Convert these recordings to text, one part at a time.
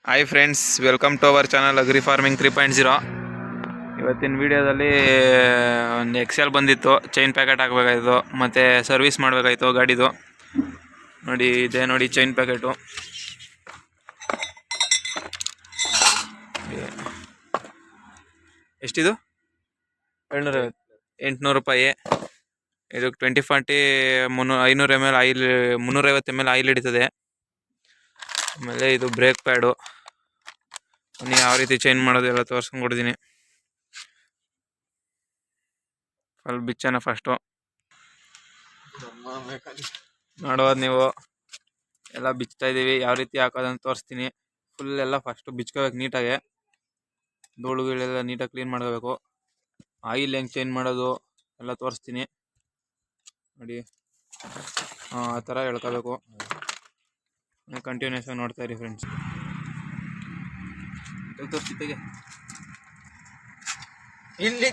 Hi friends, welcome to our channel agri farming 3.0. ಇವತ್ತಿನ ವಿಡಿಯೋದಲ್ಲಿ ಒಂದು ಎಕ್ಸೆಲ್ ಬಂದಿತ್ತು. ಚೈನ್ ಪ್ಯಾಕೆಟ್ ಹಾಕಬೇಕಾಯಿತು ಮತ್ತು ಸರ್ವಿಸ್ ಮಾಡಬೇಕಾಯಿತು ಗಾಡಿದು. ನೋಡಿ, ಇದೆ ನೋಡಿ ಚೈನ್ ಪ್ಯಾಕೆಟು. ಎಷ್ಟಿದು? 800 ರೂಪಾಯಿ. ಇದಕ್ಕೆ 2040 500 ml ಆಯಿಲ್, 350 ml ಆಯಿಲ್ ಹಿಡಿತದೆ. ಆಮೇಲೆ ಇದು ಬ್ರೇಕ್ ಪ್ಯಾಡು. ಯಾವ ರೀತಿ ಚೇಂಜ್ ಮಾಡೋದು ಎಲ್ಲ ತೋರಿಸ್ಕೊಂಡು ಕೊಡ್ತೀನಿ. ಅಲ್ಲಿ ಬಿಚ್ಚನ ಫಸ್ಟು ನೋಡೋದು. ನೀವು ಎಲ್ಲ ಬಿಚ್ತಾ ಇದ್ದೀವಿ, ಯಾವ ರೀತಿ ಹಾಕೋದಂತ ತೋರಿಸ್ತೀನಿ. ಫುಲ್ ಎಲ್ಲ ಫಸ್ಟು ಬಿಚ್ಕೋಬೇಕು ನೀಟಾಗೆ. ಧೂಳುಗಳೆಲ್ಲ ನೀಟಾಗಿ ಕ್ಲೀನ್ ಮಾಡ್ಕೋಬೇಕು. ಆಯಿಲ್ ಹೆಂಗೆ ಚೇಂಜ್ ಮಾಡೋದು ಎಲ್ಲ ತೋರಿಸ್ತೀನಿ ನೋಡಿ. ಆ ಥರ ಹೇಳ್ಕೋಬೇಕು. ಕಂಟಿನ್ಯೂಸ್ ಆಗಿ ನೋಡ್ತಾ ಇರಿ ಫ್ರೆಂಡ್ಸ್. ತೋರಿಸ್ತಿಗೆ ಇಲ್ಲಿ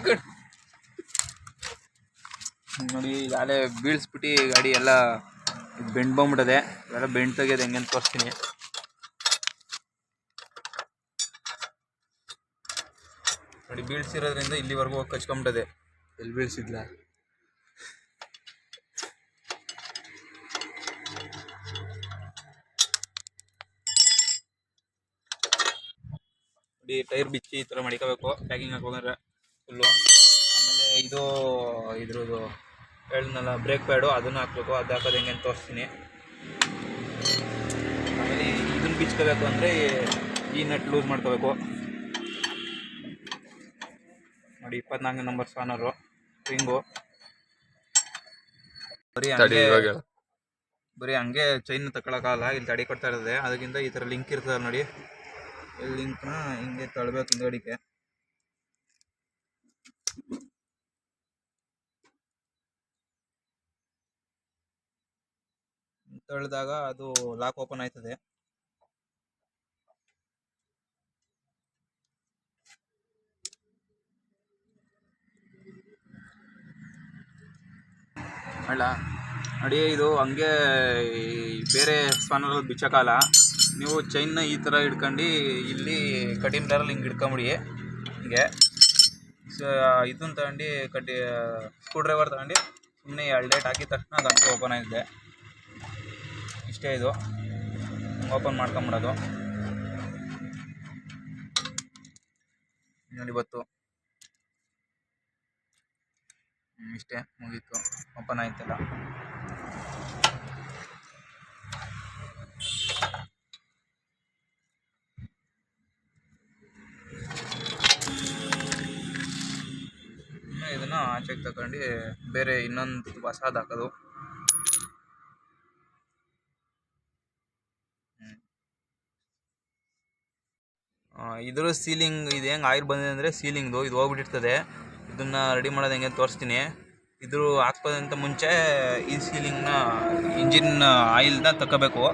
ನೋಡಿ, ಅಲ್ಲೇ ಬೀಳ್ಸ್ಬಿಟ್ಟು ಗಾಡಿ ಎಲ್ಲ ಬೆಂಡ್ ಬಂದ್ಬಿಟ್ಟದೆ. ಎಲ್ಲ ಬೆಂಡ್ ತೆಗೆಯೋದು ಹೆಂಗೆ ಅಂತ ತೋರಿಸ್ತೀನಿ ನೋಡಿ. ಬೀಳ್ಸಿರೋದ್ರಿಂದ ಇಲ್ಲಿವರೆಗೂ ಹೋಗಿ ಕಚ್ಕೊಂಬಿಟ್ಟದೆ. ಎಲ್ಲಿ ಬೀಳ್ಸಿದ್ಲ ನೋಡಿ. ಟೈರ್ ಬಿಚ್ಚಿ ಈ ಥರ ಮಡಿಕೋಬೇಕು, ಪ್ಯಾಕಿಂಗ್ ಹಾಕೋದ್ರೆ ಫುಲ್ಲು. ಆಮೇಲೆ ಇದ್ರದ್ದು ಹೇಳಿದ್ನಲ್ಲ ಬ್ರೇಕ್ ಪ್ಯಾಡು, ಅದನ್ನು ಹಾಕ್ಬೇಕು. ಅದು ಹಾಕೋದು ಹೆಂಗೆ ಅಂತ ತೋರಿಸ್ತೀನಿ. ಆಮೇಲೆ ಇದನ್ನು ಬಿಚ್ಕೋಬೇಕು ಅಂದರೆ ಈ ನಟ್ ಲೂಸ್ ಮಾಡ್ಕೋಬೇಕು ನೋಡಿ. 24 ನಂಬರ್ ಸ್ಪಾನರು ರಿಂಗು. ಬರೀ ಹಂಗೆ ಚೈನ್ ತಗೊಳಕ್ಕಾಗಲ್ಲ, ಇಲ್ಲಿ ತಡೆ ಕೊಡ್ತಾ ಇರ್ತದೆ. ಅದಕ್ಕಿಂತ ಈ ಥರ ಲಿಂಕ್ ಇರ್ತದೆ ನೋಡಿ. ಈ ಲಿಂಕ್ನ ಹಿಂಗೆ ತಳ್ಬೇಕು ಹಿಂದಡಿಕೆ. ತಳ್ಳಿದಾಗ ಅದು ಲಾಕ್ ಓಪನ್ ಆಯ್ತದೆ. ಅಲ್ಲ ನೋಡಿ, ಇದು ಹಂಗೆ ಬೇರೆ ಸ್ಪಾನರಲ್ಲಿ ಬಿಚ್ಚೋಕ್ಕಲ್ಲ. ನೀವು ಚೈನ್ನ ಈ ಥರ ಹಿಡ್ಕೊಂಡು ಇಲ್ಲಿ ಕಟಿಂಗ್ ಪ್ಲೇರಲ್ಲಿ ಹಿಂಗೆ ಹಿಡ್ಕೊಂಬಿಡಿ. ಹಿಂಗೆ ಇದನ್ನು ತಗೊಂಡು ಸ್ಕ್ರೂ ಡ್ರೈವರ್ ತಗೊಂಡು ಸುಮ್ಮನೆ 2 ಡೇಟ್ ಹಾಕಿದ ತಕ್ಷಣ ಅದು ಹಂಗೆ ಓಪನ್ ಆಗಿದೆ. ಇಷ್ಟೇ, ಇದು ಓಪನ್ ಮಾಡ್ಕೊಂಬಿಡೋದು ನೋಡಿ. ಬತ್ತು ಇಷ್ಟೇ, ಮುಗೀತು, ಓಪನ್ ಆಯ್ತಲ್ಲ. ಇದನ್ನು ಆಚೆಗೆ ತಗೊಂಡು ಬೇರೆ ಇನ್ನೊಂದು ಹೊಸದು ಹಾಕೋದು. ಇದ್ರ ಸೀಲಿಂಗ್ ಇದು ಹೆಂಗೆ ಆಯಿಲ್ ಬಂದಿದೆ ಅಂದರೆ ಸೀಲಿಂಗ್ದು ಇದು ಹೋಗ್ಬಿಟ್ಟಿರ್ತದೆ. ಇದನ್ನು ರೆಡಿ ಮಾಡೋದು ಹೆಂಗೆ ತೋರಿಸ್ತೀನಿ. ಇದ್ರ ಹಾಕ್ಬೋದಂತ ಮುಂಚೆ ಈ ಸೀಲಿಂಗ್ನ ಇಂಜಿನ್ ಆಯಿಲ್ನ ತಗೋಬೇಕು.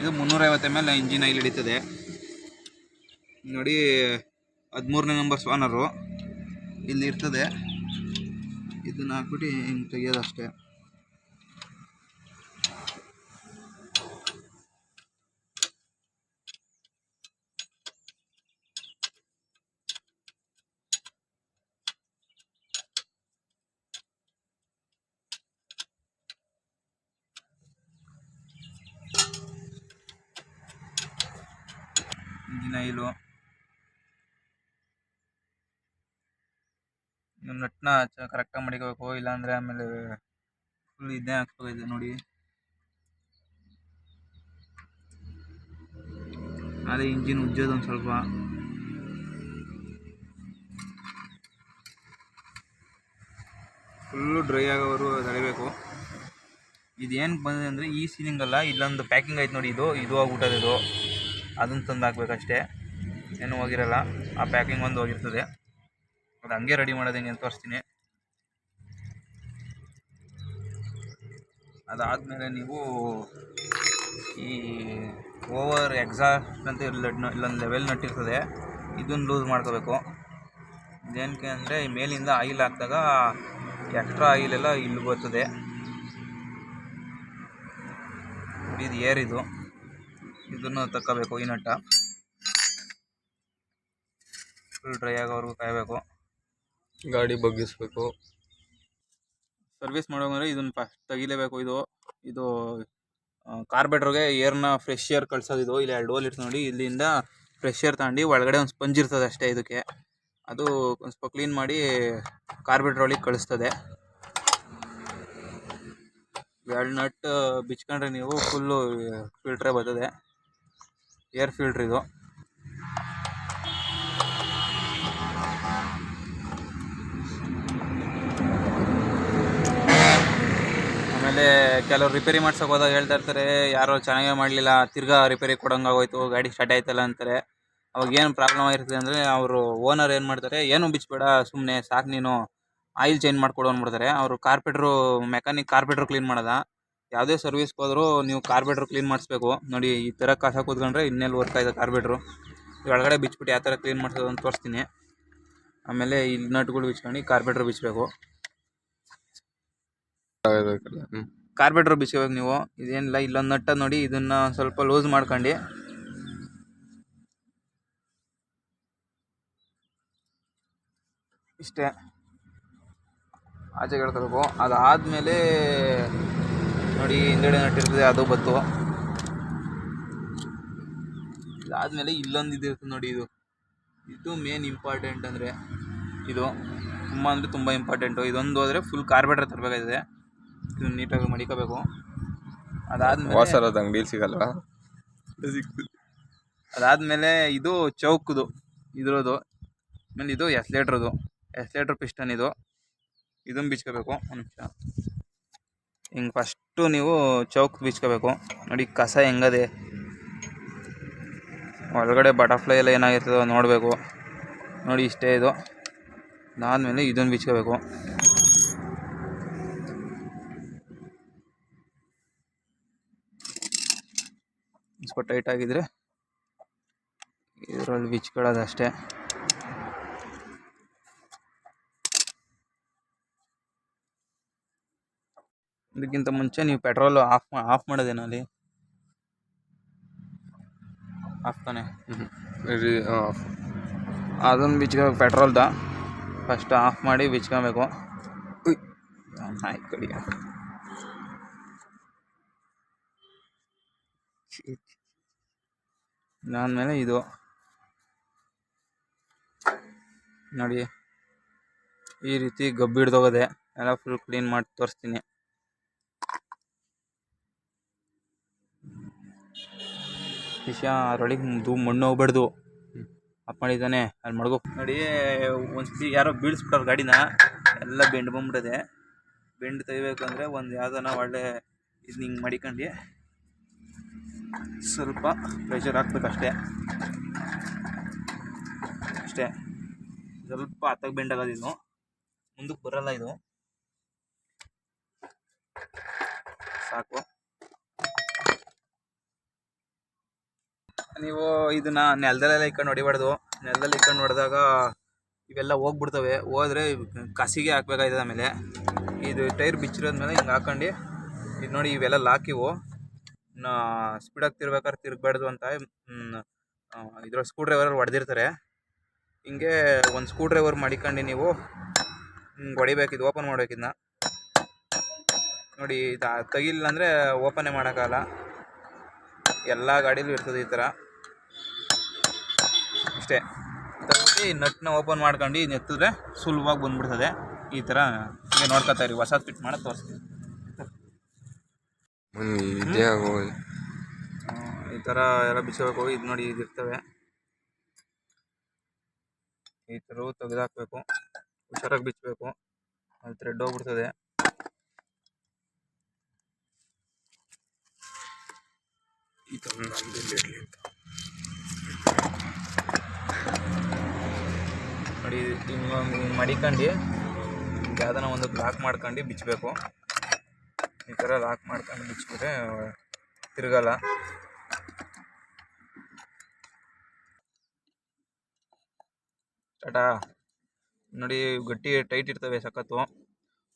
ಇದು 350 ml ಇಂಜಿನ್ ಆಯಿಲ್ ಹಿಡಿತದೆ ನೋಡಿ. 13ನೇ ನಂಬರ್ ಸ್ಪಾನರು ಇಲ್ಲಿ ಇರ್ತದೆ. ಇದನ್ನು ಹಾಕ್ಬಿಟ್ಟು ಹಿಂಗೆ ತೆಗಿಯೋದಷ್ಟೇ. ಇಂಜಿನ್ ಆಯಿಲು ನಟ್ನ ಕರೆಕ್ಟಾಗಿ ಮಡಿಕೋಬೇಕು, ಇಲ್ಲಾಂದರೆ ಆಮೇಲೆ ಫುಲ್ ಇದನ್ನೇ ಹಾಕ್ಸ್ಬೇಕು ನೋಡಿ. ಅದೇ ಇಂಜಿನ್ ಉಜ್ಜೋದು ಒಂದು ಸ್ವಲ್ಪ ಫುಲ್ಲು ಡ್ರೈ ಆಗೋವರು ತಡಿಬೇಕು. ಇದೇನು ಬಂದಿದೆ ಅಂದರೆ ಈ ಸೀಲಿಂಗಲ್ಲ, ಇಲ್ಲೊಂದು ಪ್ಯಾಕಿಂಗ್ ಐತೆ ನೋಡಿ. ಇದು ಹೋಗ್ಬಿಟ್ಟದೆ. ಇದು ಅದನ್ನು ತಂದು ಹಾಕ್ಬೇಕಷ್ಟೇ, ಏನು ಹೋಗಿರಲ್ಲ. ಆ ಪ್ಯಾಕಿಂಗ್ ಒಂದು ಹೋಗಿರ್ತದೆ. ಅದು ಹಂಗೆ ರೆಡಿ ಮಾಡೋದು ಹೆಂಗೆ ಅಂತ ತೋರಿಸ್ತೀನಿ. ಅದಾದಮೇಲೆ ನೀವು ಈ ಓವರ್ ಎಕ್ಸಾಸ್ಟ್ ಅಂತ ಇಲ್ಲೊಂದು ಲೆವೆಲ್ ನಟ್ಟಿರ್ತದೆ, ಇದನ್ನು ಲೂಸ್ ಮಾಡ್ಕೋಬೇಕು. ಇದೇನಕ್ಕೆ ಅಂದರೆ ಈ ಮೇಲಿಂದ ಆಯಿಲ್ ಹಾಕಿದಾಗ ಎಕ್ಸ್ಟ್ರಾ ಆಯಿಲೆಲ್ಲ ಇಲ್ಲಿ ಬರ್ತದೆ. ಇದು ಏರ್, ಇದನ್ನು ತಗೋಬೇಕು ಈ ನಟ್ಟ. ಫುಲ್ ಡ್ರೈ ಆಗೋವರೆಗೂ ಕಾಯಬೇಕು. ಗಾಡಿ ಬಗ್ಗಿಸ್ಬೇಕು. ಸರ್ವಿಸ್ ಮಾಡೋಂದ್ರೆ ಇದನ್ನು ಫಸ್ಟ್ ತೆಗಿಲೇಬೇಕು. ಇದು ಕಾರ್ಬೇಟ್ರಿಗೆ ಏರ್ನ ಫ್ರೆಶ್ ಏರ್ ಕಳ್ಸೋದು. ಇದು ಇಲ್ಲಿ 2 ಹೋಲ್ ಇರ್ತದೆ ನೋಡಿ, ಇಲ್ಲಿಂದ ಫ್ರೆಶ್ ಏರ್ ತಗೊಂಡು ಒಳಗಡೆ ಒಂದು ಸ್ಪಂಜ್ ಇರ್ತದೆ ಅಷ್ಟೇ ಇದಕ್ಕೆ. ಅದು ಒಂದು ಸ್ವಲ್ಪ ಕ್ಲೀನ್ ಮಾಡಿ ಕಾರ್ಬೇಟ್ರ್ ಒಳಗೆ ಕಳಿಸ್ತದೆ. 2 ನಟ್ ಬಿಚ್ಕೊಂಡ್ರೆ ನೀವು ಫುಲ್ಲು ಫಿಲ್ಟ್ರೇ ಬರ್ತದೆ, ಏರ್ ಫಿಲ್ಟ್ರ್ ಇದು. ಆಮೇಲೆ ಕೆಲವ್ರು ರಿಪೇರಿ ಮಾಡ್ಸೋಕೆ ಹೋದಾಗ ಹೇಳ್ತಾ ಇರ್ತಾರೆ, ಯಾರೋ ಚೆನ್ನಾಗೇ ಮಾಡಲಿಲ್ಲ, ತಿರ್ಗಾ ರಿಪೇರಿ ಕೊಡೋಂಗಾಗೋಯ್ತು, ಗಾಡಿ ಸ್ಟಾರ್ಟ್ ಆಯ್ತಲ್ಲ ಅಂತಾರೆ. ಅವಾಗ ಏನು ಪ್ರಾಬ್ಲಮ್ ಆಗಿರ್ತದೆ ಅಂದರೆ, ಅವರು ಓನರ್ ಏನು ಮಾಡ್ತಾರೆ, ಏನು ಬಿಚ್ಚಬೇಡ ಸುಮ್ಮನೆ ಸಾಕು ನೀನು ಆಯಿಲ್ ಚೇಂಜ್ ಮಾಡಿಕೊಡು ಅಂದ್ಬಿಡ್ತಾರೆ. ಅವರು ಮೆಕ್ಯಾನಿಕ್ ಕಾರ್ಬೇಟ್ರು ಕ್ಲೀನ್ ಮಾಡೋದ. ಯಾವುದೇ ಸರ್ವಿಸ್ಗೆ ಹೋದರೂ ನೀವು ಕಾರ್ಬೇಟ್ರು ಕ್ಲೀನ್ ಮಾಡಿಸ್ಬೇಕು. ನೋಡಿ ಈ ಥರ ಕಸ ಕೂತ್ಕೊಂಡ್ರೆ ಇನ್ನೆಲ್ಲಿ ವರ್ಕ್ ಆಯ್ತದೆ ಕಾರ್ಬೇಟ್ರು. ಒಳಗಡೆ ಬಿಚ್ಬಿಟ್ಟು ಯಾವ ಥರ ಕ್ಲೀನ್ ಮಾಡಿಸೋದು ಅಂತ ತೋರಿಸ್ತೀನಿ. ಆಮೇಲೆ ಇಲ್ಲಿ ನಟ್ಗಳು ಬಿಚ್ಕೊಂಡು ಕಾರ್ಬೇಟ್ರು ಬಿಚ್ಚಬೇಕು. ಕಾರ್ಬೇಟ್ರ್ ಬಿಚ್ಕೋಬೇಕು ನೀವು. ಇದೇನಿಲ್ಲ, ಇಲ್ಲೊಂದು ನಟ್ಟ ನೋಡಿ, ಇದನ್ನ ಸ್ವಲ್ಪ ಲೂಸ್ ಮಾಡ್ಕೊಂಡು ಇಷ್ಟೇ ಆಚೆಗೆ ಎಳ್ಕೋಬೇಕು. ಅದಾದಮೇಲೆ ನೋಡಿ ಹಿಂದೆಡೆ ನಟ್ಟಿರ್ತದೆ, ಅದು ಬತ್ತು. ಇದಾದಮೇಲೆ ಇಲ್ಲೊಂದು ಇದಿರ್ತದೆ ನೋಡಿ, ಇದು ಮೇನ್ ಇಂಪಾರ್ಟೆಂಟ್. ಅಂದರೆ ಇದು ತುಂಬ ಇಂಪಾರ್ಟೆಂಟು. ಇದೊಂದು ಹೋದರೆ ಫುಲ್ ಕಾರ್ಬೇಟ್ರ್ ತರಬೇಕಾಗಿದೆ. ಇದನ್ನು ನೀಟಾಗಿ ಮಡಿಕೋಬೇಕು. ಅದಾದಮೇಲೆ ಅಂಗಡಿ ಸಿಗಲ್ವಾ? ಅದಾದಮೇಲೆ ಇದು ಚೌಕದು ಇದ್ರದ್ದು. ಆಮೇಲೆ ಇದು ಎಸ್ಲೇಟ್ರ್ ಪಿಸ್ಟನ್. ಇದನ್ನು ಬಿಚ್ಕೋಬೇಕು. ಒಂದು ನಿಮಿಷ, ಹಿಂಗೆ ಫಸ್ಟು ನೀವು ಚೌಕ್ ಬಿಚ್ಕೋಬೇಕು. ನೋಡಿ ಕಸ ಹೆಂಗದೆ, ಒಳಗಡೆ ಬಟರ್ಫ್ಲೈ ಎಲ್ಲ ಏನಾಗಿರ್ತದೋ ನೋಡಬೇಕು. ನೋಡಿ ಇಷ್ಟೇ ಇದು. ಅದಾದಮೇಲೆ ಇದನ್ನು ಬಿಚ್ಕೋಬೇಕು. ಸ್ವಲ್ಪ ಟೈಟ್ ಆಗಿದ್ರೆ ಇದರಲ್ಲಿ ಬಿಚ್ಕೊಳ್ಳೋದು ಅಷ್ಟೇ. ಇದಕ್ಕಿಂತ ಮುಂಚೆ ನೀವು ಪೆಟ್ರೋಲ್ ಆಫ್ ಮಾಡೋದೇನೋ ಅಲ್ಲಿ ಆಫ್ ತಾನೆ, ಅದನ್ನು ಬಿಚ್ಕೋಬೇಕು. ಪೆಟ್ರೋಲ್ದ ಫಸ್ಟ್ ಆಫ್ ಮಾಡಿ ಬಿಚ್ಕೊಬೇಕು. ಆಯ್ತು ಕಡಿ. ಇದಾದಮೇಲೆ ಇದು ನೋಡಿ ಈ ರೀತಿ ಗಬ್ಬು ಹಿಡ್ದೋಗೋದೆ. ಎಲ್ಲ ಫುಲ್ ಕ್ಲೀನ್ ಮಾಡಿ ತೋರಿಸ್ತೀನಿ. ವಿಷಯ ಅದರೊಳಗೆ ಮಣ್ಣು ಹೋಗ್ಬಾರ್ದು. ಅಪ್ ಮಾಡಿದ್ದಾನೆ ಅಲ್ಲಿ ಮಡ್ಗೋ ನೋಡಿ. ಒಂದ್ಸತಿ ಯಾರೋ ಬೀಳಿಸ್ಬಿಟ್ಟವ್ರು ಗಾಡಿನ, ಎಲ್ಲ ಬೆಂಡ್ ಬಂದ್ಬಿಟ್ಟಿದೆ. ಬೆಂಡ್ ತೆಗಿಬೇಕು ಅಂದರೆ ಒಂದು ಯಾವುದನ್ನ ಒಳ್ಳೆ ಇದು ಹಿಂಗೆ ಮಡಿಕೊಂಡು ಸ್ವಲ್ಪ ಪ್ರೆಷರ್ ಹಾಕ್ಬೇಕಷ್ಟೇ. ಸ್ವಲ್ಪ ಹತ್ತಾಗ ಬೆಂಡ್ ಆಗೋದು. ಇದು ಮುಂದಕ್ಕೆ ಬರಲ್ಲ, ಇದು ಸಾಕು. ನೀವು ಇದನ್ನ ನೆಲದಲ್ಲೆಲ್ಲ ಇಕ್ಕೊಂಡು ಹೊಡಿಬಾರ್ದು. ನೆಲದಲ್ಲಿ ಇಕ್ಕೊಂಡು ಹೊಡೆದಾಗ ಇವೆಲ್ಲ ಹೋಗ್ಬಿಡ್ತವೆ. ಹೋದರೆ ಕಸಿಗೆ ಹಾಕ್ಬೇಕಾಯ್ತದೆ. ಆಮೇಲೆ ಇದು ಟೈರ್ ಬಿಚ್ಚಿರೋದ್ಮೇಲೆ ಹಿಂಗೆ ಹಾಕೊಂಡು ಇದು ನೋಡಿ, ಇವೆಲ್ಲ ಲಾಕಿವು. ಸ್ಪೀಡಾಗಿ ತಿರ್ಬೇಕಾದ್ರೆ ತಿರುಗಬಾರ್ದು ಅಂತ ಇದ್ರ ಸ್ಕ್ರೂ ಡ್ರೈವರಲ್ಲಿ ಹೊಡೆದಿರ್ತಾರೆ. ಹಿಂಗೆ ಒಂದು ಸ್ಕ್ರೂ ಡ್ರೈವರ್ ಮಾಡಿಕೊಂಡು ನೀವು ಹಿಂಗೆ ಹೊಡಿಬೇಕು. ಇದು ಓಪನ್ ಮಾಡ್ಬೇಕಿದ್ನ ನೋಡಿ. ಇದು ತೆಗಿಲಿಲ್ಲ ಅಂದರೆ ಓಪನೇ ಮಾಡೋಕ್ಕಾಗಲ್ಲ. ಎಲ್ಲ ಗಾಡೀಲೂ ಇರ್ತದೆ ಈ ಥರ. ಇಷ್ಟೇ ತಗೊಂಡು ನಟ್ನ ಓಪನ್ ಮಾಡ್ಕೊಂಡು ಇದು ಎತ್ತಿದ್ರೆ ಸುಲಭವಾಗಿ ಬಂದ್ಬಿಡ್ತದೆ. ಈ ಥರ ಹಿಂಗೆ ನೋಡ್ಕೊತಾ ಇರಿ. ಹೊಸ ಫಿಟ್ ಮಾಡೋದು ತೋರಿಸ್ತೀನಿ. ಈ ಥರ ಎಲ್ಲ ಬಿಚ್ಚಬೇಕು. ಇದು ನೋಡಿ, ಇದಿರ್ತವೆ. ಈ ಥರ ತೆಗೆದಾಕಬೇಕು. ಹುಷಾರಾಗಿ ಬಿಚ್ಚಬೇಕು, ಅಲ್ಲಿ ಥ್ರೆಡ್ ಹೋಗ್ಬಿಡ್ತದೆ. ಈ ಥರ ನೋಡಿ, ಹಿಂಗೆ ಮಡಿಕೊಂಡು ಯಾವುದನ್ನ ಒಂದು ಲಾಕ್ ಮಾಡ್ಕೊಂಡು ಬಿಚ್ಚಬೇಕು. ಈ ಥರ ಲಾಕ್ ಮಾಡ್ಕೊಂಡು ಬಿಚ್ಚಿಬಿಟ್ರೆ ತಿರುಗಲ್ಲ. ಟಾಟಾ ನೋಡಿ, ಗಟ್ಟಿ ಟೈಟ್ ಇರ್ತವೆ ಸಖತ್ತು.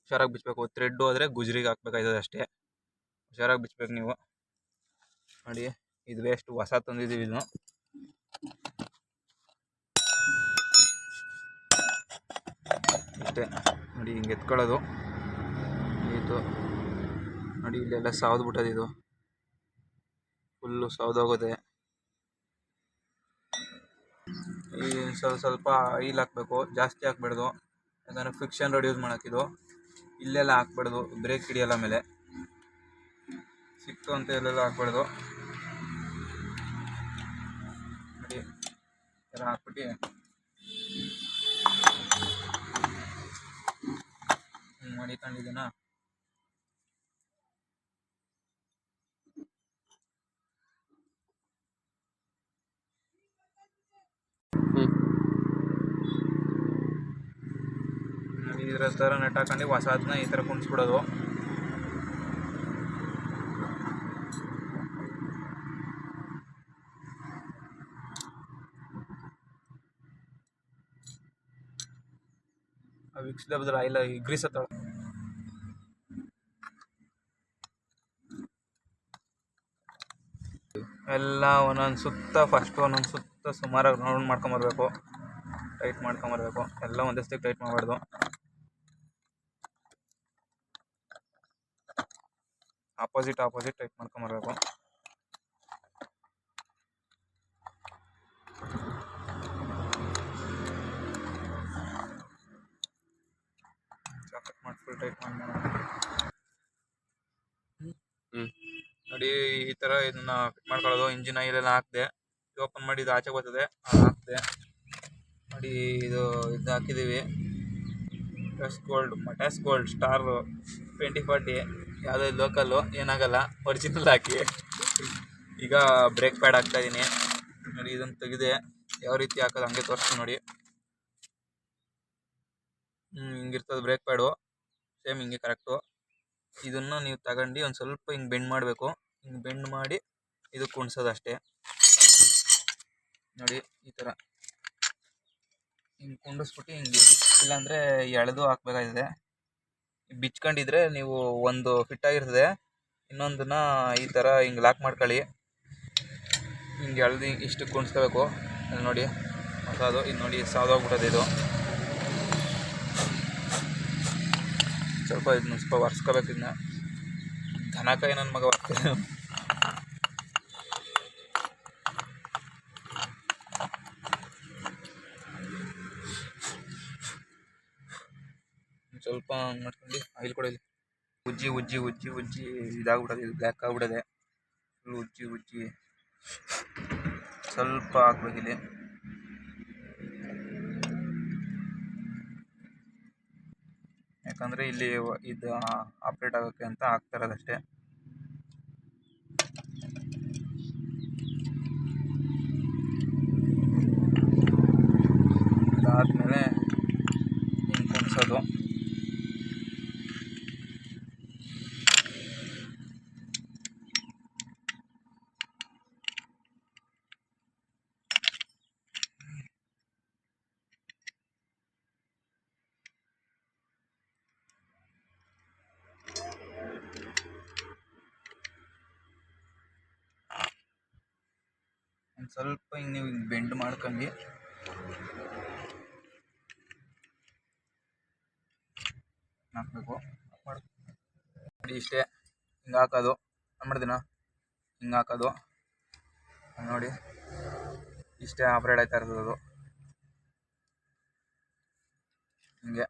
ಹುಷಾರಾಗಿ ಬಿಚ್ಚಬೇಕು. ಥ್ರೆಡ್ ಹೋದರೆ ಗುಜ್ರಿಗೆ ಹಾಕ್ಬೇಕಾಯ್ತದೆ ಅಷ್ಟೇ. ಹುಷಾರಾಗಿ ಬಿಚ್ಚಬೇಕು ನೀವು. ನೋಡಿ ಇದು ವೇಸ್ಟ್, ಹೊಸ ತಂದಿದ್ದೀವಿ. ಇದು ಅಷ್ಟೇ ನೋಡಿ. ಹಿಂಗೆ ಎತ್ಕೊಳ್ಳೋದು ಇದು ನೋಡಿ. ಇಲ್ಲೆಲ್ಲ ಸಾವ್ದ್ಬಿಟ್ಟದು, ಇದು ಫುಲ್ಲು ಸಾವ್ದೋಗುತ್ತೆ. ಈ ಸ್ವಲ್ಪ ಆಯಿಲ್ ಹಾಕಬೇಕು, ಜಾಸ್ತಿ ಹಾಕ್ಬಾರ್ದು. ಯಾಕಂದರೆ ಫ್ರಿಕ್ಷನ್ ರೋಡ್ ಯೂಸ್ ಮಾಡೋಕ್ಕಿದು. ಇಲ್ಲೆಲ್ಲ ಹಾಕ್ಬಾರ್ದು, ಬ್ರೇಕ್ ಹಿಡಿಯಲ್ಲ. ಮೇಲೆ ಸಿಕ್ತು ಅಂತ ಇಲ್ಲೆಲ್ಲ ಹಾಕ್ಬಾರ್ದು ನೋಡಿ. ಥರ ಹಾಕ್ಬಿಟ್ಟು ಮಾಡಿಕೊಂಡಿದ್ದೀನ. ಇದರ ಥರ ನೆಟ್ ಹಾಕೊಂಡು ಹೊಸದನ್ನ ಈ ಥರ ಕುಣಿಸ್ಬಿಡೋದು. ವಿಕ್ಸ್ ಡಬ್ದ್ರ ಆಯಿಲ್ ಗ್ರೀಸ್ ಹತ್ತ ಎಲ್ಲ ಒಂದೊಂದು ಸುತ್ತ, ಫಸ್ಟ್ ಒಂದೊಂದು ಸುತ್ತ ಸುಮಾರಾಗಿ ರೌಂಡ್ ಮಾಡ್ಕೊಂಬರ್ಬೇಕು, ಟೈಟ್ ಮಾಡ್ಕೊಂಬರ್ಬೇಕು. ಎಲ್ಲ ಒಂದಷ್ಟಕ್ಕೆ ಟೈಟ್ ಮಾಡಬಾರ್ದು. ಆಪೋಸಿಟ್ ಟೈಟ್ ಮಾಡ್ಕೊಂಬರ್ಬೇಕು. ಫುಲ್ ಟೈಟ್ ನೋಡಿ. ಈ ಥರ ಇದನ್ನ ಫಿಟ್ ಮಾಡ್ಕೊಳ್ಳೋದು. ಇಂಜಿನ್ ಆಯಿಲೆಲ್ಲ ಹಾಕಿದೆ, ಓಪನ್ ಮಾಡಿ ಇದು ಆಚೆ ಬರ್ತದೆ, ಹಾಕಿದೆ ನೋಡಿ. ಇದು ಹಾಕಿದ್ದೀವಿ, ಟೆಸ್ ಗೋಲ್ಡ್ ಸ್ಟಾರ್ 2040. ಯಾವುದೇ ಲೋಕಲ್ಲು ಏನಾಗಲ್ಲ, ಒರಿಜಿನಲ್ ಹಾಕಿ. ಈಗ ಬ್ರೇಕ್ ಪ್ಯಾಡ್ ಹಾಕ್ತಾಯಿದ್ದೀನಿ ನೋಡಿ. ಇದನ್ನು ತೆಗೆದೆ ಯಾವ ರೀತಿ ಹಾಕೋದು ಹಂಗೆ ತೋರಿಸ್ತೀನಿ ನೋಡಿ. ಹಿಂಗಿರ್ತದೆ ಬ್ರೇಕ್ ಪ್ಯಾಡು, ಸೇಮ್ ಹಿಂಗೆ ಕರೆಕ್ಟು. ಇದನ್ನು ನೀವು ತಗೊಂಡು ಒಂದು ಸ್ವಲ್ಪ ಹಿಂಗೆ ಬೆಂಡ್ ಮಾಡಬೇಕು. ಹಿಂಗೆ ಬೆಂಡ್ ಮಾಡಿ ಇದು ಕುಣಿಸೋದು ಅಷ್ಟೇ ನೋಡಿ. ಈ ಥರ ಹಿಂಗೆ ಕುಂಡಿಸ್ಬಿಟ್ಟು ಹಿಂಗೆ, ಇಲ್ಲಾಂದರೆ ಎಳೆದು ಹಾಕ್ಬೇಕಾಗಿದೆ. ಬಿಚ್ಕೊಂಡಿದ್ರೆ ನೀವು ಒಂದು ಫಿಟ್ ಆಗಿರ್ತದೆ, ಇನ್ನೊಂದನ್ನ ಈ ಥರ ಹಿಂಗೆ ಲಾಕ್ ಮಾಡ್ಕೊಳ್ಳಿ. ಹಿಂಗೆ ಎಳ್ದು ಇಷ್ಟು ಕುಣಿಸ್ಕೋಬೇಕು. ಅಲ್ಲಿ ನೋಡಿ ಹೊಸದು, ಇದು ನೋಡಿ ಸಾವ್ದೋಗ್ಬಿಟ್ಟದೆ. ಇದು ಸ್ವಲ್ಪ ಒರೆಸ್ಕೋಬೇಕು. ಇದನ್ನ ದನಕಾಯಿ ನನ್ನ ಮಗ ಒರೆಸ್ತೀನಿ. ಸ್ವಲ್ಪ ಮಾಡ್ಕೊಂಡು ಆಯಿಲ್ ಕೊಡಲಿ. ಉಜ್ಜಿ ಇದಾಗ್ಬಿಡೋದು, ಇದು ಬ್ಲ್ಯಾಕ್ ಆಗ್ಬಿಡೋದೆ. ಫುಲ್ ಉಜ್ಜಿ ಸ್ವಲ್ಪ ಹಾಕ್ಬೇಕಿಲ್ಲಿ. ಯಾಕಂದರೆ ಇಲ್ಲಿ ಇದು ಆಪ್ರೇಟ್ ಆಗೋಕ್ಕೆ ಅಂತ ಹಾಕ್ತಾ ಇರೋದಷ್ಟೇ. ಇದಾದಮೇಲೆ ಹಿಂಗೆ ಕುಣಿಸೋದು. ಒಂದು ಸ್ವಲ್ಪ ಹಿಂಗೆ ನೀವು ಹಿಂಗೆ ಬೆಂಡ್ ಮಾಡ್ಕೊಂಡು ಹಾಕಬೇಕು ನೋಡಿ. ಇಷ್ಟೇ ಹಿಂಗೆ ಹಾಕೋದು. ಮಾಡ್ದಿನ ಹಿಂಗೆ ಹಾಕೋದು ನೋಡಿ. ಇಷ್ಟೇ ಆಪ್ರೇಟ್ ಆಯ್ತಾ ಇರ್ತದೆ ಅದು ಹಿಂಗೆ.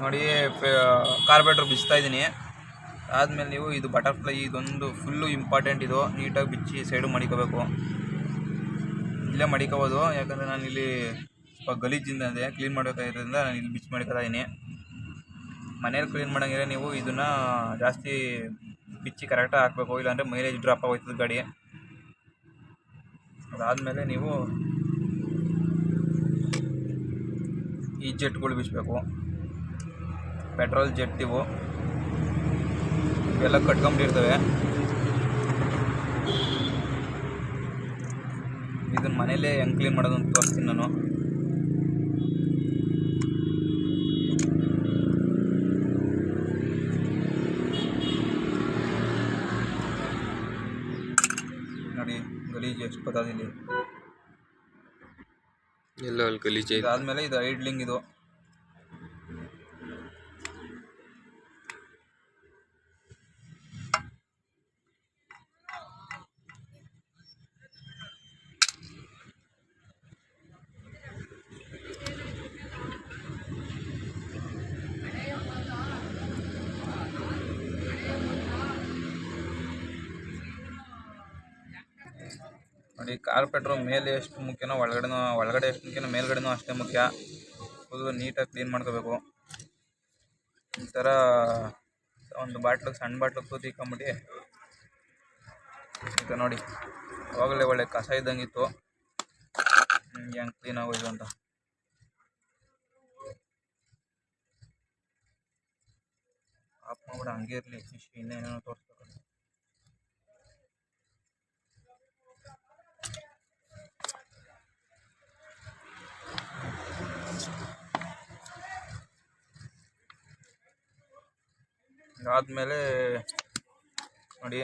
ನೋಡಿ ಕಾರ್ಬೇಟ್ರ್ ಬಿಚ್ತಾ ಇದ್ದೀನಿ. ಆದಮೇಲೆ ನೀವು ಇದು ಬಟರ್ಫ್ಲೈ, ಇದೊಂದು ಫುಲ್ಲು ಇಂಪಾರ್ಟೆಂಟ್. ಇದು ನೀಟಾಗಿ ಬಿಚ್ಚಿ ಸೈಡು ಮಡಿಕೋಬೇಕು. ಇಲ್ಲೇ ಮಡಿಕೋಬೋದು, ಯಾಕಂದರೆ ನಾನು ಇಲ್ಲಿ ಸ್ವಲ್ಪ ಗಲೀಜಿಂದ ಇದೆ, ಕ್ಲೀನ್ ಮಾಡಬೇಕಾಗಿರೋದ್ರಿಂದ ನಾನು ಇಲ್ಲಿ ಬಿಚ್ಚಿ ಮಡಿಕೋತಾ ಇದ್ದೀನಿ. ಮನೇಲಿ ಕ್ಲೀನ್ ಮಾಡೋಂಗಿದ್ರೆ ನೀವು ಇದನ್ನು ಜಾಸ್ತಿ ಬಿಚ್ಚಿ ಕರೆಕ್ಟಾಗಿ ಹಾಕಬೇಕು, ಇಲ್ಲಾಂದರೆ ಮೈಲೇಜ್ ಡ್ರಾಪ್ ಆಗೋಯ್ತದೆ ಗಾಡಿ. ಅದಾದಮೇಲೆ ನೀವು ಈ ಜೆಟ್ಗಳು ಬಿಚ್ಚಬೇಕು. ಪೆಟ್ರೋಲ್ ಜೆಟ್ ಇವೆಲ್ಲ ಕಟ್ಕೊಂಬಿಟ್ಟಿರ್ತವೆ. ಇದನ್ನು ಮನೇಲೇ ಹೆಂಗೆ ಕ್ಲೀನ್ ಮಾಡೋದು ಅಂತ ತೋರಿಸ್ತೀನಿ ನಾನು. ಈಗ ಎಷ್ಟು ಬರ್ತದೆ ಇಲ್ಲಿ. ಎಲ್ಲ ಅಲ್ಲಿ ಗಲೀಜೆ ಇದೆ. ಇದಾದ್ಮೇಲೆ ಇದು ಐಡ್ಲಿಂಗ್ ಇದು. ನೋಡಿ ಕಾರ್ಪೆಟ್ರು ಮೇಲೆ ಎಷ್ಟು ಮುಖ್ಯನೋ ಒಳಗಡೆ ಎಷ್ಟು ಮುಖ್ಯನೋ ಮೇಲ್ಗಡೆನೂ ಅಷ್ಟೇ ಮುಖ್ಯ. ಫುಲ್ಲು ನೀಟಾಗಿ ಕ್ಲೀನ್ ಮಾಡ್ಕೋಬೇಕು. ಈ ಥರ ಒಂದು ಬಾಟ್ಲಿಗೆ ಸಣ್ಣ ಬಾಟ್ಲಿಗೆ ತೂತಿಕೊಂಬಿಟ್ಟು ಈಗ ನೋಡಿ ಅವಾಗಲೇ ಒಳ್ಳೆ ಕಸ ಇದ್ದಂಗಿತ್ತು, ಹೆಂಗೆ ಕ್ಲೀನ್ ಆಗೋಯ್ತು ಅಂತ. ಆಫ್ ಮಾಡ್ಬಿಡ, ಹಂಗೆ ಇರಲಿ, ಇನ್ನೇನೋ ತೋರಿಸ್ಬೇಕು. ಅದಾದಮೇಲೆ ನೋಡಿ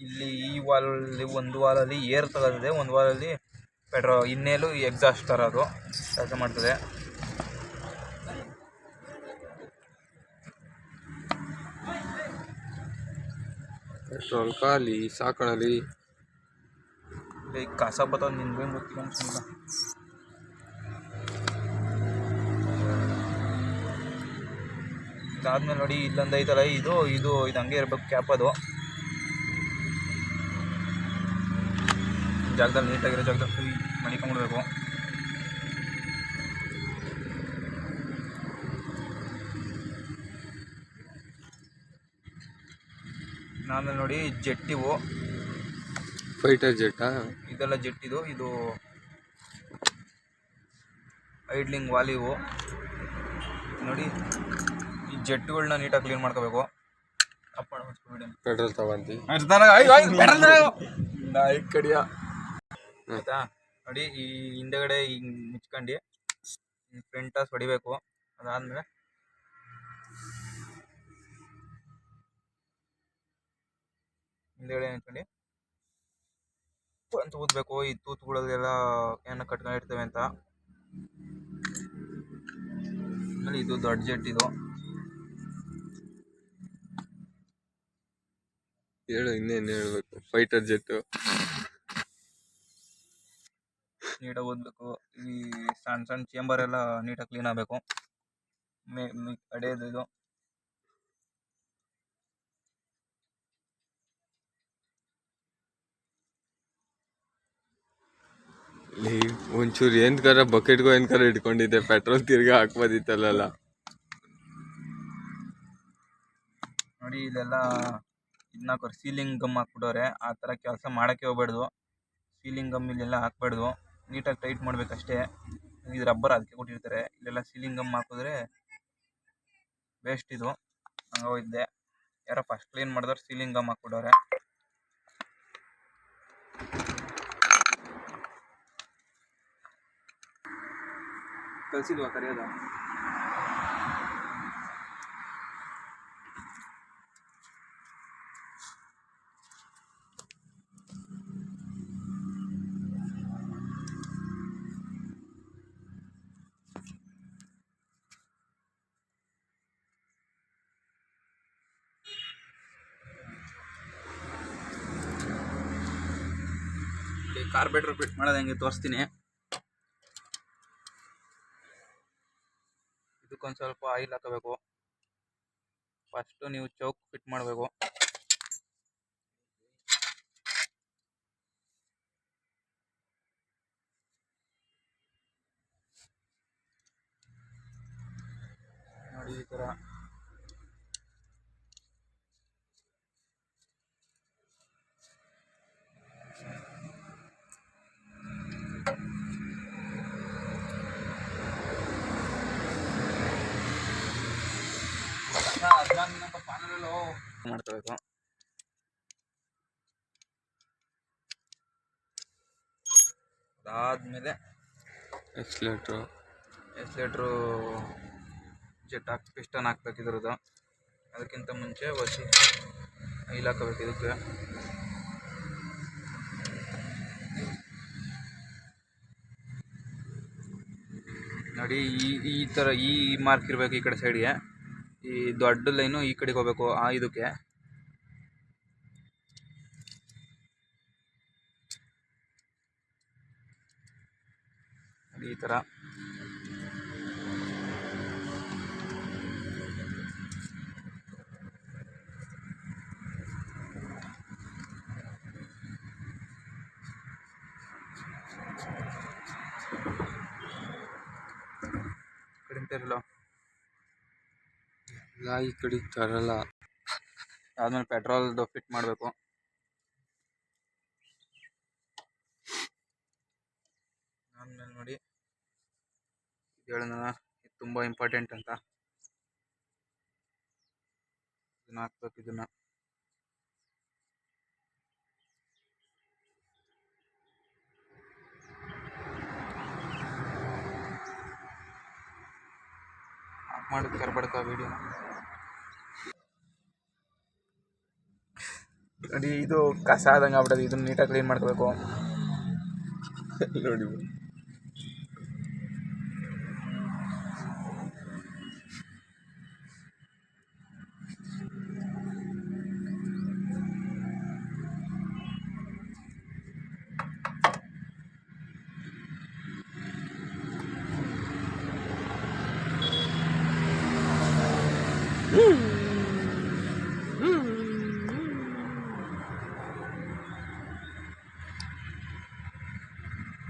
ಇಲ್ಲಿ ಈ ವಾಲಲ್ಲಿ ಒಂದು ವಾಲಲ್ಲಿ ಏರ್ ತಗೋದಿದೆ, ಒಂದು ವಾಲಲ್ಲಿ ಇನ್ನೇಲು ಎಕ್ಸಾಸ್ಟ್ ಥರ ಅದು ಕೆಲಸ ಮಾಡ್ತದೆ. ಪೆಟ್ರೋಲ್ ಖಾಲಿ ಸಾಕಣಲಿ. ಈಗ ಕಸ ಬರ್ತದೆ ನಿನ್ಗೆ ಗೊತ್ತಿಲ್ಲ ಅನ್ಸಲ್ಲ. ಇದಾದ್ಮೇಲೆ ನೋಡಿ ಇಲ್ಲೊಂದು ಐತಲ್ಲ, ಇದು ಇದು ಇದು ಹಂಗೆ ಇರ್ಬೇಕು ಕ್ಯಾಪ್. ಅದು ಜಾಗದಲ್ಲಿ ನೀಟಾಗಿರೋ ಜಾಗದಲ್ಲಿ ಮಡಿಕೊಂಡ್ಬಿಡ್ಬೇಕು. ಆಮೇಲೆ ನೋಡಿ ಜೆಟ್ಟಿವು, ಫೈಟರ್ ಜೆಟ್ಟಾ ಇದೆಲ್ಲ ಜೆಟ್ಟಿದು. ಇದು ಐಡ್ಲಿಂಗ್ ವಾಲಿವು. ನೋಡಿ ಈ ಜೆಟ್ಟುಗಳನ್ನ ನೀಟಾಗಿ ಕ್ಲೀನ್ ಮಾಡ್ಕೋಬೇಕು. ಪೆಟ್ರೋಲ್ ತಗೊಂಡು ಆಯ್ತಾ. ನೋಡಿ ಈ ಹಿಂದೆಗಡೆ ಹಿಂಗೆ ಮುಚ್ಕೊಂಡು ಫ್ರಂಟಾಸ್ ಹೊಡಿಬೇಕು. ಅದಾದ್ಮೇಲೆ ಹಿಂದೆಗಡೆ ನಿಂತ್ಕೊಂಡು ಅಂತ ಊದ್ಬೇಕು. ಈ ತೂತುಗಳಲ್ಲೆಲ್ಲ ಏನೋ ಕಟ್ಕೊಂಡಿರ್ತೇವೆ ಅಂತ. ಆಮೇಲೆ ಇದು ದೊಡ್ಡ ಜೆಟ್. ಇದು ಹೇಳು, ಇನ್ನೇನು ಹೇಳ್ಬೇಕು. ಫೈಟರ್ ಜೆಟ್ಟು ನೀಟಾಗಿ ಓದಬೇಕು. ಈ ಸಣ್ಣ ಸಣ್ಣ ಚೇಂಬರ್ ಎಲ್ಲ ನೀಟಾಗಿ ಕ್ಲೀನ್ ಆಗಬೇಕು. ಅಡೆಯೋದು ಇದು. ಒಂಚೂರು ಏನ್ಕರ ಬಕೆಟ್ಗೋ ಏನ್ಕರ ಇಟ್ಕೊಂಡಿದ್ದೆ, ಪೆಟ್ರೋಲ್ ತಿರ್ಗಾ ಹಾಕ್ಬೋದಿತ್ತಲ್ಲ. ನೋಡಿ ಇಲ್ಲೆಲ್ಲ ಇದನ್ನ ಸೀಲಿಂಗ್ ಗಮ್ ಹಾಕ್ಬಿಟ್ಟವ್ರೆ. ಆ ಥರ ಕೆಲಸ ಮಾಡೋಕ್ಕೆ ಹೋಗ್ಬೇಡ್ದು. ಸೀಲಿಂಗ್ ಗಮ್ ಇಲ್ಲೆಲ್ಲ ಹಾಕ್ಬಾರ್ದು, ನೀಟಾಗಿ ಟೈಟ್ ಮಾಡ್ಬೇಕಷ್ಟೇ. ಇದು ರಬ್ಬರ್ ಅದಕ್ಕೆ ಕೊಟ್ಟಿರ್ತಾರೆ. ಇಲ್ಲೆಲ್ಲ ಸೀಲಿಂಗ್ ಗಮ್ ಹಾಕಿದ್ರೆ ವೇಸ್ಟ್ ಇದು. ಹಂಗೋಗಿದ್ದೆ ಯಾರೋ ಫಸ್ಟ್ ಕ್ಲೀನ್ ಮಾಡಿದವ್ರು ಸೀಲಿಂಗ್ ಗಮ್ ಹಾಕ್ಬಿಟ್ಟವ್ರೆ. ಕಳಿಸಿಲ್ವಾ ಕರೆಯೋದು? ಕಾರ್ಬೇಟ್ರ್ ಫಿಟ್ ಮಾಡೋದು ಹೆಂಗೆ ತೋರಿಸ್ತೀನಿ. ಇದಕ್ಕೊಂದು ಸ್ವಲ್ಪ ಆಯಿಲ್ ಹಾಕಬೇಕು. ಫಸ್ಟು ನೀವು ಚೌಕ್ ಫಿಟ್ ಮಾಡಬೇಕು. ನೋಡಿ ಈ ಥರ. ಮಾಡ್ಕೋಬೇಕು. ಅದಾದ್ಮೇಲೆ ಎಕ್ಸ್ಲೇಟ್ರು ಜೆಟ್ ಪಿಸ್ಟನ್ ಹಾಕ್ಬೇಕು ಇದ್ರದ್ದು. ಅದಕ್ಕಿಂತ ಮುಂಚೆ ಆಯಿಲ್ ಹಾಕಬೇಕು ಇದಕ್ಕೆ. ನೋಡಿ ಈ ಥರ ಈ ಮಾರ್ಕ್ ಇರಬೇಕು ಈ ಕಡೆ ಸೈಡ್ಗೆ. ಈ ದೊಡ್ಡ ಲೈನು ಈ ಕಡೆಗೆ ಹೋಗ್ಬೇಕು ಆ ಇದಕ್ಕೆ. ಈ ಥರ ಕಡಿಮೆ ಈ ಕಡೆ ತರಲ್ಲ. ಆದ್ಮೇಲೆ ಪೆಟ್ರೋಲ್ದು ಫಿಟ್ ಮಾಡಬೇಕು. ಆದ್ಮೇಲೆ ನೋಡಿ ಹೇಳೋಣ, ಇದು ತುಂಬ ಇಂಪಾರ್ಟೆಂಟ್ ಅಂತ. ಇದನ್ನ ಹಾಕ್ಬೇಕು. ಇದನ್ನ ಮಾಡೋದು ಕರ್ಬಡ್ಕ ವಿಡಿಯೋ ನೋಡಿ. ಇದು ಕಸ ಆದಂಗೆ ಆಗ್ಬಿಡೋದು. ಇದನ್ನ ನೀಟಾಗಿ ಕ್ಲೀನ್ ಮಾಡ್ಕೋಬೇಕು ನೋಡಿ.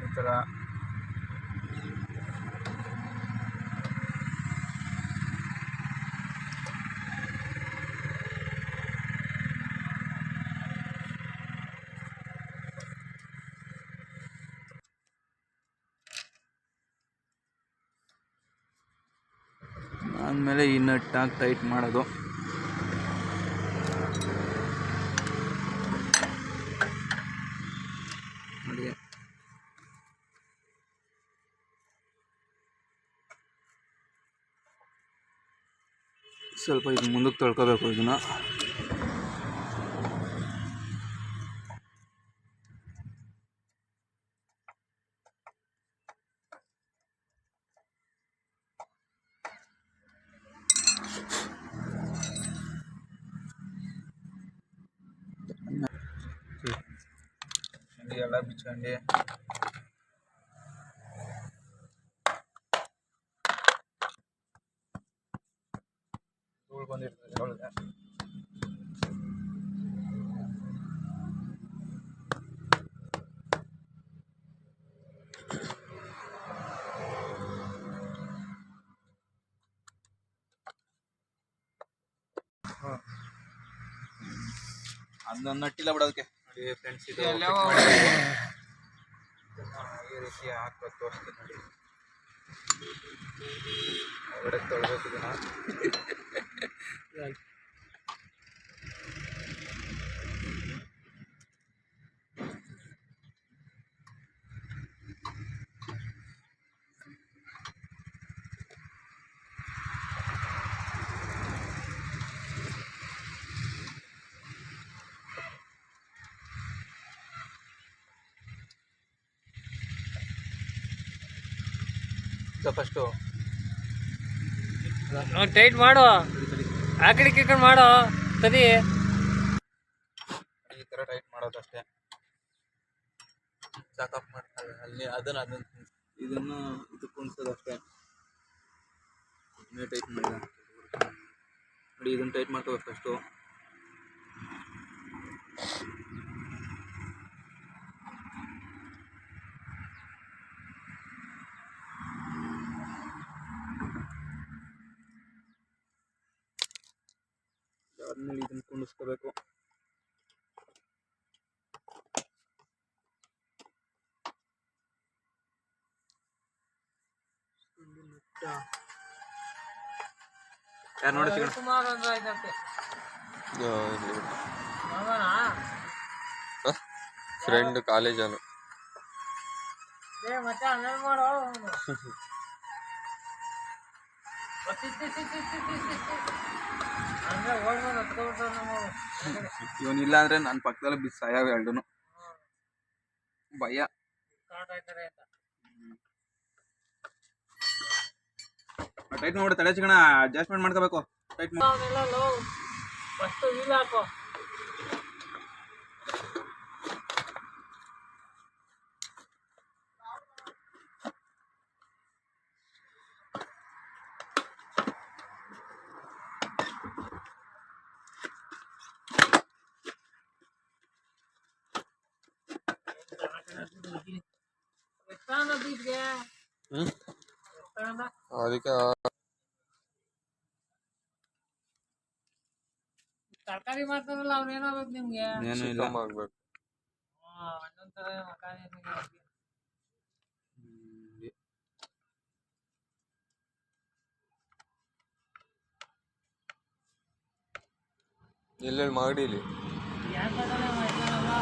ಈ ಥರ ಆದಮೇಲೆ ಈ ನಟ್ಟಾಗಿ ಟೈಟ್ ಮಾಡೋದು. ನೋಡಿ ಸ್ವಲ್ಪ ಇದು ಮುಂದಕ್ಕೆ ತೊಳ್ಕೊಬೇಕು. ಇದನ್ನ ಎಲ್ಲ ಬಿಚ್ಕೊಂಡು ಧೂಳು ಬಂದಿರ್ತದೆ ಒಳಗೆ. ಅದನ್ನ ನಟ್ಟಿಲ್ಲ ಬಿಡೋದಕ್ಕೆ. ನೋಡಿ ಫ್ರೆಂಡ್ಸ್, ಇದು ಈ ರೀತಿ ಹಾಕ್ಬೇಕು. ತೋರಿಸ್ತೀನಿ ನೋಡಿ. ಹೊರಗಡೆ ತೊಳ್ಬೇಕು ಇದನ್ನ. ಫಸ್ಟು ಟೈಟ್ ಮಾಡು, ಆ ಕಡೆ ಈ ಕಡೆ ಮಾಡು ಸರಿ. ಈ ಥರ ಟೈಟ್ ಮಾಡೋದಷ್ಟೇ. ಸಾಕಪ್ ಮಾಡ್ತಾರೆ ಅಲ್ಲಿ. ಅದನ್ನು ಇದನ್ನು ಇದು ಕುಣಿಸೋದಷ್ಟೇ. ಇದನ್ನೇ ಟೈಟ್ ಮಾಡಿದ ನೋಡಿ. ಇದನ್ನು ಟೈಟ್ ಮಾಡ್ಕೋಬೇಕು ಫಸ್ಟು. ಆದ್ಮೇಲೆ ಇದನ್ನು ಕುಣಿಸ್ಕೋಬೇಕು. ಯಾರು ನೋಡಿ ಫ್ರೆಂಡ್ ಕಾಲೇಜನು ಇವನಿಲ್ಲ ಅಂದ್ರೆ ನನ್ನ ಪಕ್ಕದಲ್ಲಿ ಬಿದ್ದು ಸಾಯಾವ ಎರಡೂ. ಭಯ. ಟೈಟ್ ಮಾಡ್ಬಿಟ್ಟು ತಲೆ ಚಿಕಣ ಅಡ್ಜಸ್ಟ್ಮೆಂಟ್ ಮಾಡ್ಕೋಬೇಕು. ಟೈಟ್ ಮಾಡಿ ಅವನ್ನೆಲ್ಲ ಲೋ ಫಸ್ಟ್ ವೀಲ್ ಹಾಕೋ. ಎಷ್ಟಂದ ಬೀಟ್ಗೆ ಎಷ್ಟಂದ ಅದಕ್ಕೆ ತರಕಾರಿ ಮಾಡ್ತಾರಲ್ಲ ಅವ್ನು ಏನಾಗ್ಬೇಕು ನಿಮ್ಗೆ? ಏನೂ ಇಲ್ಲ. ಆಗ್ಬೇಕು. ಅಣ್ಣನ್ ತರ ಮಕ ಏನಿಗೆ. ಎಲ್ಲೆಲ್ಲಿ ಮಾಡಿಲಿ ಯಾಕೆ ಕಡೆ ಮಾಡ್ತಾರಲ್ಲ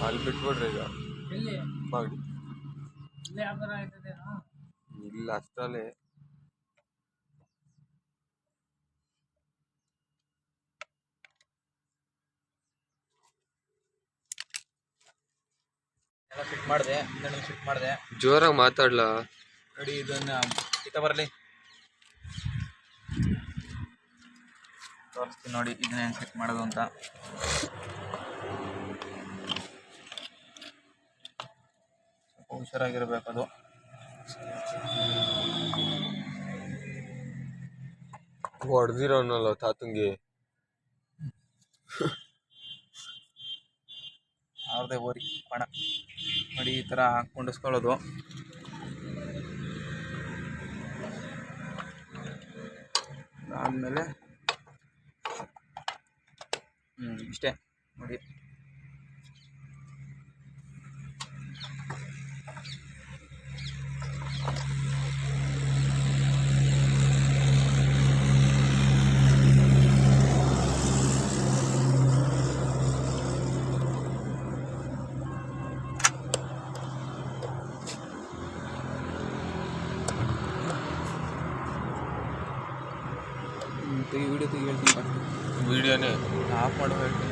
ಅಲ್ಲಿ ಬಿಟ್ಬಿಡ್ರಿ ಈಗ ಎಲ್ಲಿ ಮಾಡಿ. ಇಲ್ಲೇ ಯಾವ ಥರ ಆಯ್ತದೇನೋ. ಇಲ್ಲ ಅಷ್ಟರಲ್ಲೇ ಎಲ್ಲ ಫಿಟ್ ಮಾಡಿದೆ, ಇದನ್ನ ಫಿಟ್ ಮಾಡಿದೆ. ಜೋರಾಗಿ ಮಾತಾಡ್ಲಾ? ನೋಡಿ ಇದನ್ನ ಇತ್ತ ಬರಲಿ ತೋರಿಸ್ತೀನಿ ನೋಡಿ ಇದನ್ನ ಹೆಂಗೆ ಫಿಟ್ ಮಾಡೋದು ಅಂತ. ಸ್ವಲ್ಪ ಹುಷಾರಾಗಿರ್ಬೇಕು ಅದು. ಹೊಡೆದಿರೋನಲ್ಲ ತಾತಂಗೆ. ಅವ್ರದ್ದೇ ಓರಿ ಪಣ ನೋಡಿ ಈ ಥರ ಕುಂಡಿಸ್ಕೊಳ್ಳೋದು. ಆದಮೇಲೆ ಇಷ್ಟೇ ನೋಡಿ. ವಿಡಿಯೋ ತೆಗಿ ಹೇಳ್ತೀನಿ ಫಸ್ಟ್. ವಿಡಿಯೋನೇ ಆಫ್ ಮಾಡೋ ಹೇಳ್ತೀನಿ.